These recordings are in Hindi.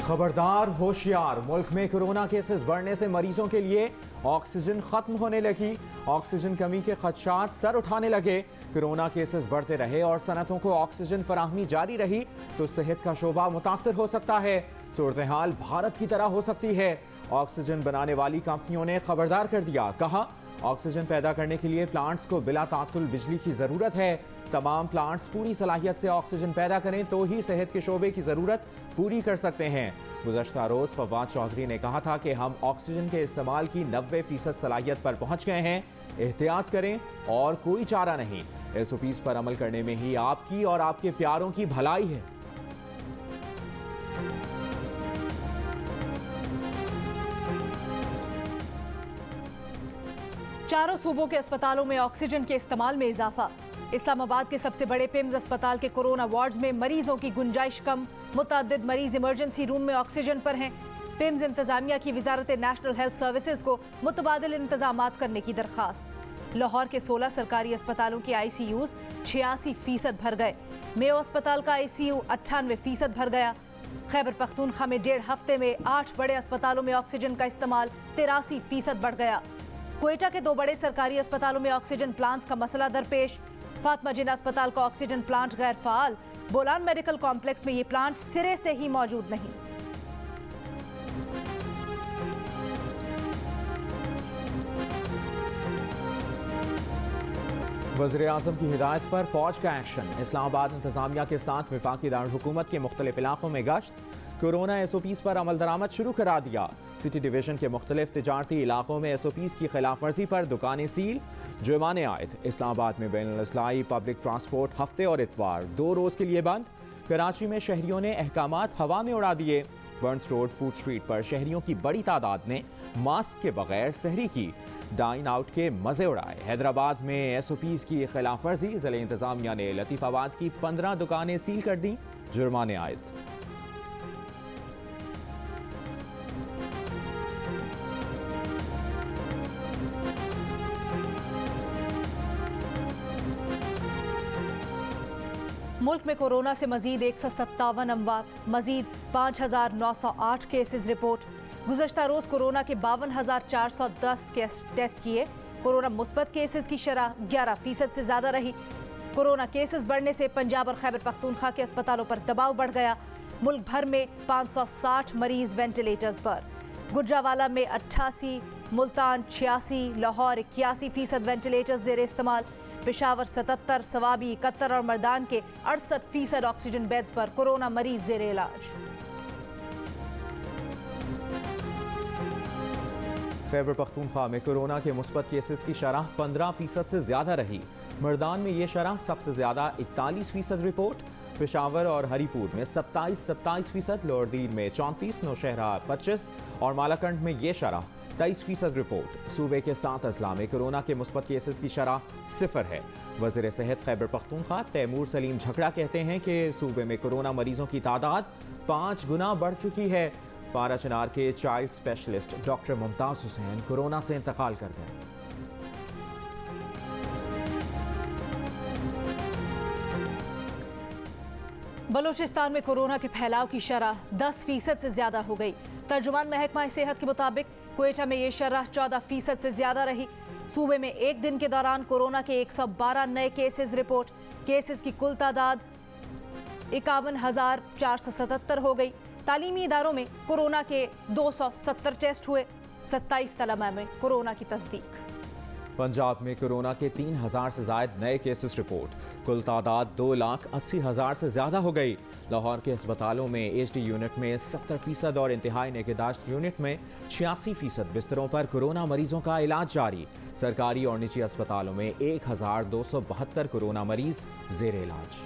खबरदार होशियार, मुल्क में कोरोना केसेस बढ़ने से मरीजों के लिए ऑक्सीजन खत्म होने लगी। ऑक्सीजन कमी के खदशात सर उठाने लगे। कोरोना केसेस बढ़ते रहे और सनतों को ऑक्सीजन फराहमी जारी रही तो सेहत का शोबा मुतासर हो सकता है। सूरत हाल भारत की तरह हो सकती है। ऑक्सीजन बनाने वाली कंपनियों ने खबरदार कर दिया, कहा ऑक्सीजन पैदा करने के लिए प्लांट्स को बिला तातुल बिजली की जरूरत है। तमाम प्लांट्स पूरी सलाहियत से ऑक्सीजन पैदा करें तो ही सेहत के शोबे की जरूरत पूरी कर सकते हैं। गुज़श्ता रोज फवाद चौधरी ने कहा था कि हम ऑक्सीजन के इस्तेमाल की 90% सलाहियत पर पहुंच गए हैं। एहतियात करें और कोई चारा नहीं। SOPs पर अमल करने में ही आपकी और आपके प्यारों की भलाई है। चारों सूबों के अस्पतालों में ऑक्सीजन के इस्तेमाल में इजाफा। इस्लामाबाद के सबसे बड़े पिम्स अस्पताल के कोरोना वार्ड्स में मरीजों की गुंजाइश कम। मुतअद्दिद मरीज इमरजेंसी रूम में ऑक्सीजन पर हैं। पिम्स इंतजामिया की वजारत नेशनल हेल्थ सर्विसेज को मुतबादिल इंतजामात करने की दरख्वास्त। लाहौर के 16 सरकारी अस्पतालों के ICUs 86% भर गए। मेयो अस्पताल का ICU 98% भर गया। खैबर पख्तूनख्वा में 1.5 हफ्ते में 8 बड़े अस्पतालों में ऑक्सीजन का इस्तेमाल 83% बढ़ गया। क्वेटा के 2 बड़े सरकारी अस्पतालों में ऑक्सीजन प्लांट्स का मसला दरपेश। फातिमा जिन्ना अस्पताल का ऑक्सीजन प्लांट गैर फाल। बोलान मेडिकल कॉम्प्लेक्स में ये प्लांट सिरे से ही मौजूद नहीं। वज़ीर-ए-आज़म की हिदायत पर फौज का एक्शन। इस्लामाबाद इंतजामिया के साथ वफाकी दारुल-हुकूमत के मुख्तलिफ इलाकों में गश्त। कोरोना SOPs पर अमल दरामद शुरू करा दिया। सिटी डिवीजन के मुख्तलिफ तिजारती इलाकों में SOPs की खिलाफ वर्जी पर दुकानें सील, जुर्माने आयद। इस्लामाबाद में बैनुल-अज़लाई पब्लिक ट्रांसपोर्ट हफ्ते और इतवार 2 रोज के लिए बंद। कराची में शहरियों ने अहकामात हवा में उड़ा दिए। बर्न्स रोड फूड स्ट्रीट पर शहरियों की बड़ी तादाद ने मास्क के बगैर सहरी की, डाइन आउट के मजे उड़ाए। हैदराबाद में SOPs की खिलाफ वर्जी, ज़िले इंतजामिया ने लतीफ़ाबाद की 15 दुकानें सील कर दी, जुर्माने आयद। मुल्क में कोरोना से मजीद 157 अमवात, मजीद 5,908 केसेस रिपोर्ट। गुज़श्ता रोज कोरोना के 52,410 टेस्ट किए। कोरोना मुस्बत केसेस की शरह 11% से ज्यादा रही। कोरोना केसेस बढ़ने से पंजाब और खैबर पख्तूनख्वा के अस्पतालों पर दबाव बढ़ गया। मुल्क भर में 560 मरीज वेंटिलेटर्स पर। गुजरावाला में 88, मुल्तान 86, लाहौर 81% वेंटिलेटर्स ज़ेर इस्तेमाल। पेशावर 77, सवाबी 71 और मर्दान के 68% ऑक्सीजन बेड्स पर कोरोना मरीज ज़ेर इलाज। खैबर पख्तूनख्वा में कोरोना के मुस्बत केसेस की शरह 15% से ज्यादा रही। मर्दान में ये शरह सबसे ज्यादा 41% रिपोर्ट। पेशावर और हरीपुर में 27% लोअर दीन में 34, नौशहरा 25 और मालाकंड में ये शरह 23% रिपोर्ट। सूबे के 7 अजला में कोरोना के मुस्बत केसेस की शरह 0 है। वज़ीर सेहत खैबर पख्तूनख्वा तैमूर सलीम झगड़ा कहते हैं कि सूबे में कोरोना मरीजों की तादाद 5 गुना बढ़ चुकी है। पारा चनार के child specialist doctor Mumtaz Hussain corona से इंतकाल कर गए। बलूचिस्तान में कोरोना के फैलाव की शरह 10% से ज्यादा हो गई। तर्जुमान महकमा सेहत के मुताबिक क्वेटा में ये शरह 14% से ज्यादा रही। सूबे में एक दिन के दौरान कोरोना के 112 नए केसेस रिपोर्ट। केसेस की कुल तादाद 51,477 हो गई। तालीमी इदारों में कोरोना के 270 टेस्ट हुए। 27 तलबा में कोरोना की तस्दीक। पंजाब में कोरोना के 3,000 से ज्यादा नए केसेस रिपोर्ट। कुल तादाद 2,80,000 से ज्यादा हो गई। लाहौर के अस्पतालों में HD यूनिट में 70% और इंतहाई निगहदाश्त यूनिट में 86% बिस्तरों पर कोरोना मरीजों का इलाज जारी। सरकारी और निजी अस्पतालों में 1,272 कोरोना मरीज जेर इलाज।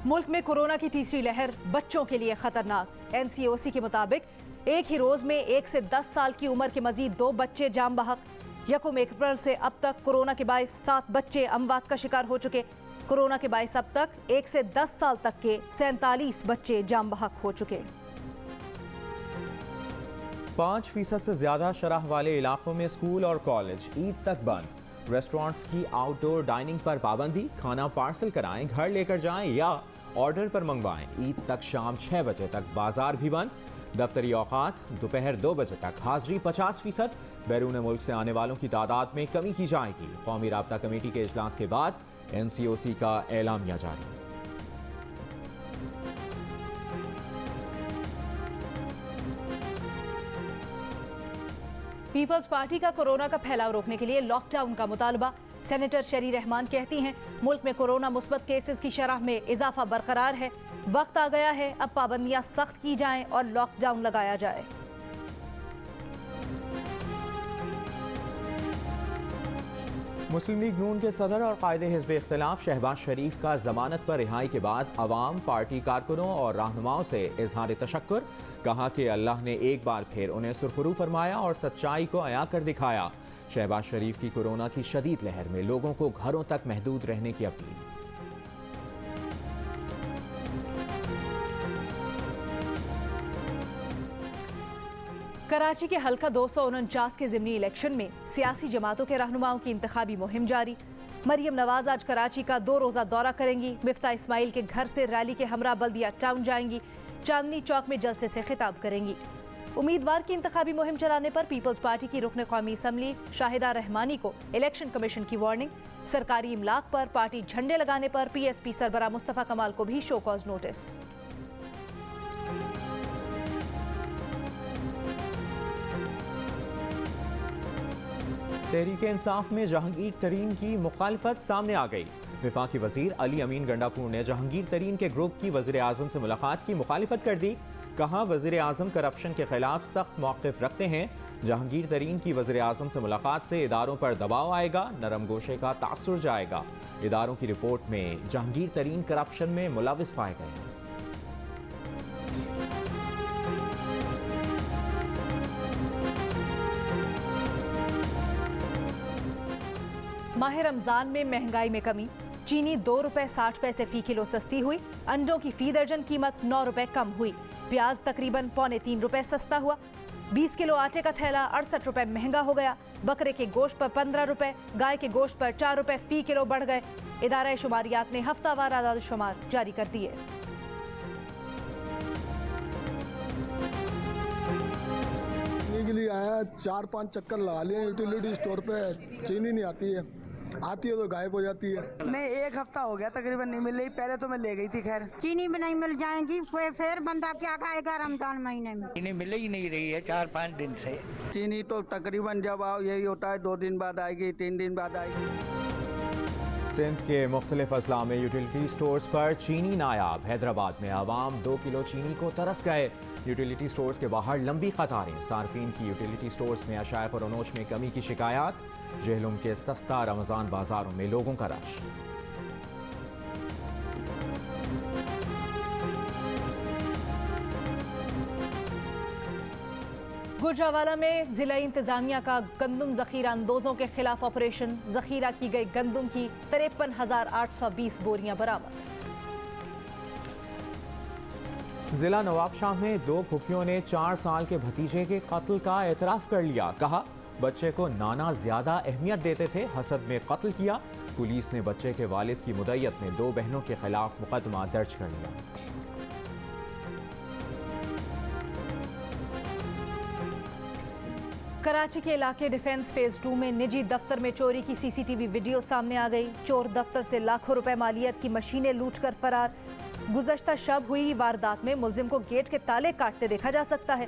मुल्क में कोरोना की तीसरी लहर बच्चों के लिए खतरनाक। NCOC के मुताबिक एक ही रोज में 1 से 10 साल की उम्र के मजीद 2 बच्चे जाम बहक। 1 अप्रैल से अब तक कोरोना के बायस 7 बच्चे अमवात का शिकार हो चुके। कोरोना के बायस अब तक 1 से 10 साल तक के 47 बच्चे जाम बहक हो चुके। 5% से ज्यादा शरह वाले इलाकों में स्कूल और कॉलेज ईद तक बंद। रेस्टोरेंट्स की आउटडोर डाइनिंग पर पाबंदी, खाना पार्सल कराएं, घर लेकर जाएं या ऑर्डर पर मंगवाएं। ईद तक शाम 6 बजे तक बाजार भी बंद। दफ्तरी औकात दोपहर 2 बजे तक हाजिरी 50%। बैरून मुल्क से आने वालों की तादाद में कमी की जाएगी। कौमी राब्ता कमेटी के इजलास के बाद NCOC का एलामिया जारी। पीपल्स पार्टी का कोरोना का फैलाव रोकने के लिए लॉकडाउन का मुतालबा। सेनेटर शरी रहमान कहती हैं, मुल्क में कोरोना मुस्बत केसेस की शरह में इजाफा बरकरार है। वक्त आ गया है अब पाबंदियां सख्त की जाएं और लॉकडाउन लगाया जाए। मुस्लिम लीग नून के सदर और कायदे हिज़्ब इख्तिलाफ शहबाज शरीफ का जमानत पर रिहाई के बाद अवाम, पार्टी कारकुनों और रहनुमाओं से इजहार तशक्कुर। कहा कि अल्लाह ने एक बार फिर उन्हें सुरखरू फरमाया और सच्चाई को अया कर दिखाया। शहबाज शरीफ की कोरोना की शदीद लहर में लोगों को घरों तक महदूद रहने की अपील। कराची के हल्का 249 के ज़िमनी इलेक्शन में सियासी जमातों के रहनुमाओं की इंतखाबी मुहिम जारी। मरियम नवाज आज कराची का 2 रोज़ा दौरा करेंगी। मिफ्ता इस्माइल के घर से रैली के हमरा बल्दिया टाउन जाएंगी। चांदनी चौक में जलसे से खिताब करेंगी। उम्मीदवार की इंतखाबी मुहिम चलाने पर पीपल्स पार्टी की रुकन कौमी असम्बली शाहिदा रहमानी को इलेक्शन कमीशन की वार्निंग। सरकारी इमलाक पर पार्टी झंडे लगाने पर PSP सरबरा मुस्तफ़ा कमाल को भी show cause notice. Tehreek Insaf में जहांगीर तरीन की मुखालफत सामने आ गई। वफाकी वजीर अली अमीन गंडापुर ने जहांगीर तरीन के ग्रुप की वज़ीर आज़म से मुलाकात की मुखालिफत कर दी। कहा, वज़ीर आज़म करप्शन के खिलाफ सख्त मौक़िफ़ रखते हैं। जहांगीर तरीन की वज़ीर आज़म से मुलाकात से इदारों पर दबाव आएगा, नरम गोशे का तासुर जाएगा। इदारों की रिपोर्ट में जहांगीर तरीन करप्शन में मुलविस पाए गए हैं। माह रमजान में महंगाई में कमी। चीनी 2 रुपए 60 पैसे फी किलो सस्ती हुई। अंडों की फी दर्जन कीमत 9 रुपए कम हुई। प्याज तकरीबन 2.25 रुपए सस्ता हुआ। 20 किलो आटे का थैला 68 रुपए महंगा हो गया। बकरे के गोश्त पर 15 रुपए, गाय के गोश्त पर 4 रुपए फी किलो बढ़ गए। इदारा शुमारियात ने हफ्तावार आदाद शुमार जारी कर दिए। चीनी के लिए आया 4-5 चक्कर लगा लिए यूटिलिटी स्टोर पे, चीनी नहीं आती है, आती है तो गायब हो जाती है। नहीं, 1 हफ्ता हो गया तकरीबन नहीं मिल रही। पहले तो मैं ले गई थी। खैर चीनी भी नहीं मिल जाएगी, फिर बंदा क्या खाएगा रमजान महीने में। चीनी मिल ही नहीं रही है 4-5 दिन से। चीनी तो तकरीबन जब आओ यही होता है, 2 दिन बाद आएगी, 3 दिन बाद आएगी। सिंध के मुख्तलिफ अजला में यूटिलिटी स्टोर्स पर चीनी नायाब। हैदराबाद में आवाम 2 किलो चीनी को तरस गए। यूटिलिटी स्टोर्स के बाहर लंबी कतारें। सार्फिन की यूटिलिटी स्टोर्स में अशाए फरोनोश में कमी की शिकायत। जेहलुम के सस्ता रमजान बाजारों में लोगों का रश। गुजरावाला में जिला इंतजामिया का गंदम जखीरा अंदोजों के खिलाफ ऑपरेशन। जखीरा की गई गंदम की 53,820 बोरियां बरामद। जिला नवाबशाह में 2 फुफियों ने 4 साल के भतीजे के कत्ल का एतराफ कर लिया। कहा, बच्चे को नाना ज्यादा अहमियत देते थे, हसद में कत्ल किया। पुलिस ने बच्चे के वालिद की मुद्दत में 2 बहनों के खिलाफ मुकदमा दर्ज कर लिया। कराची के इलाके डिफेंस फेज 2 में निजी दफ्तर में चोरी की CCTV वीडियो सामने आ गई। चोर दफ्तर से लाखों रुपए मालियत की मशीनें लूटकर फरार। गुज़श्ता शब हुई वारदात में मुलजिम को गेट के ताले काटते देखा जा सकता है।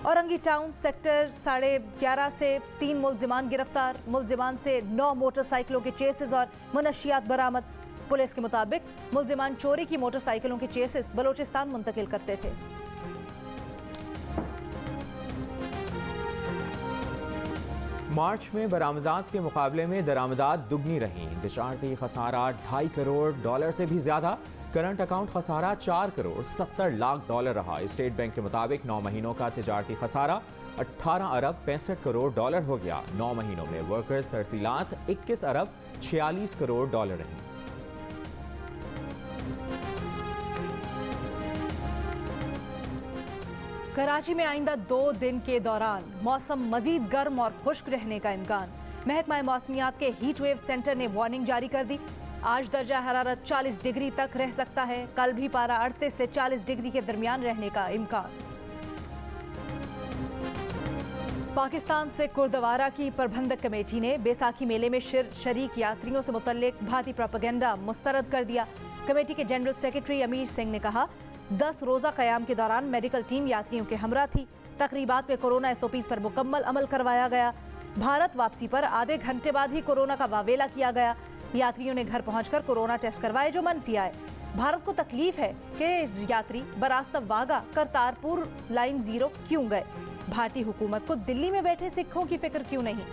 औरंगी टाउन सेक्टर 11:30 से 3 मुलजिमान गिरफ्तार। मुलजिमान से 9 मोटरसाइकिलों के चेसेस और मुनशियात बरामद। पुलिस के मुताबिक मुलजिमान चोरी की मोटरसाइकिलों के चेसेस बलोचिस्तान मुंतकिल करते थे। मार्च में बरामदात के मुकाबले में दरामदात दुगनी रही। तजारती खसारा $2.5 करोड़ से भी ज्यादा। करंट अकाउंट खसारा $4.70 लाख रहा। स्टेट बैंक के मुताबिक 9 महीनों का तजारती खसारा $18.65 करोड़ हो गया। 9 महीनों में वर्कर्स तरसीलात $21.46 करोड़ रही। कराची में आइंदा 2 दिन के दौरान मौसम मजीद गर्म और खुश्क रहने का इम्कान। महकमा मौसमियात के हीट वेव सेंटर ने वार्निंग जारी कर दी। आज दर्जा हरारत 40 डिग्री तक रह सकता है। कल भी पारा 38 से 40 डिग्री के दरमियान रहने का इम्कान। पाकिस्तान से गुरुद्वारा की प्रबंधक कमेटी ने बैसाखी मेले में शरीक यात्रियों से मुतल्लिक भांति प्रोपेगेंडा मुस्तरद कर दिया। कमेटी के जनरल सेक्रेटरी अमीर सिंह ने कहा, 10 रोज़ा क़याम के दौरान मेडिकल टीम यात्रियों के हमरा थी। तकरीबात में कोरोना SOPs पर मुकम्मल अमल करवाया गया। भारत वापसी पर आधे घंटे बाद ही कोरोना का वावेला किया गया। यात्रियों ने घर पहुंचकर कोरोना टेस्ट करवाए जो मनफी आए। भारत को तकलीफ है कि यात्री बरास्ता वागा करतारपुर लाइन 0 क्यों गए। भारतीय हुकूमत को दिल्ली में बैठे सिखों की फिक्र क्यों नहीं।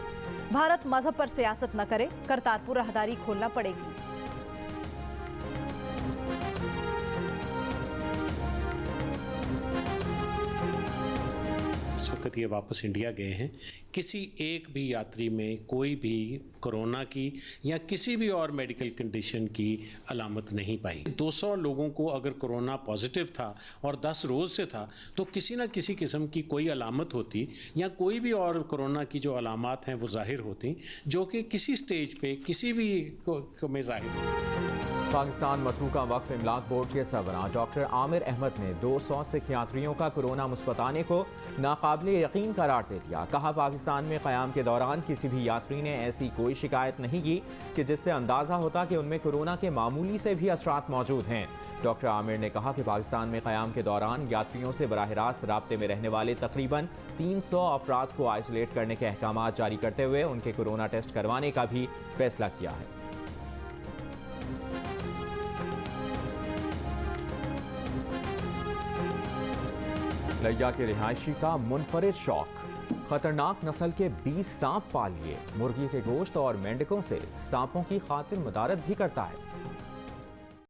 भारत मजहब पर सियासत न करे, करतारपुर राहदारी खोलना पड़ेगी। वक्त ये वापस इंडिया गए हैं, किसी एक भी यात्री में कोई भी कोरोना की या किसी भी और मेडिकल कंडीशन की अलामत नहीं पाई। 200 लोगों को अगर कोरोना पॉजिटिव था और 10 रोज़ से था तो किसी न किसी किस्म की कोई अलामत होती या कोई भी और कोरोना की जो अलामात हैं वो जाहिर होती, जो कि किसी स्टेज पे किसी भी में जाहिर। पाकिस्तान मतरूका वक्फ इमलाक बोर्ड के सरबराह डॉक्टर आमिर अहमद ने 200 सिख यात्रियों का कोरोना मुस्बत आने को नाकाबिले यकीन करार दे दिया। कहा, पाकिस्तान में क़याम के दौरान किसी भी यात्री ने ऐसी कोई शिकायत नहीं की कि जिससे अंदाज़ा होता कि उनमें कोरोना के मामूली से भी असरात मौजूद हैं। डॉक्टर आमिर ने कहा कि पाकिस्तान में क़याम के दौरान यात्रियों से बराह रास्त राब्ते में रहने वाले तकरीबन 300 अफराद को आइसोलेट करने के अहकाम जारी करते हुए उनके कोरोना टेस्ट करवाने का भी फैसला किया है। लैया के रिहायशी का मुनफरिद शौक, खतरनाक नस्ल के 20 सांप पाल लिए। मुर्गी के गोश्त और मेंढकों से सांपों की खातिर मदारत भी करता है।